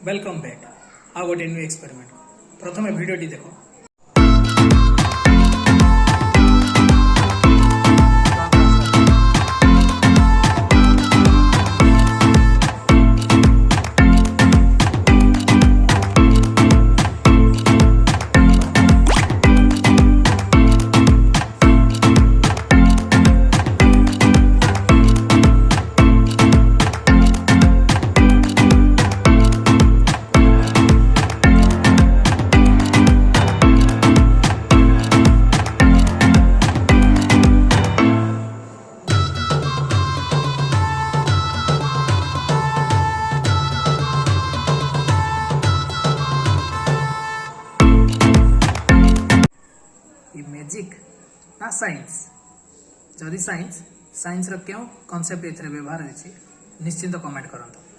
Welcome back आ गोटे new experiment प्रथम भिडियोटी देख मैजिक ना साइंस जदि साइंस रो क्यों कॉन्सेप्ट एथरे व्यवहार होछि निश्चिंत कमेंट करंतु।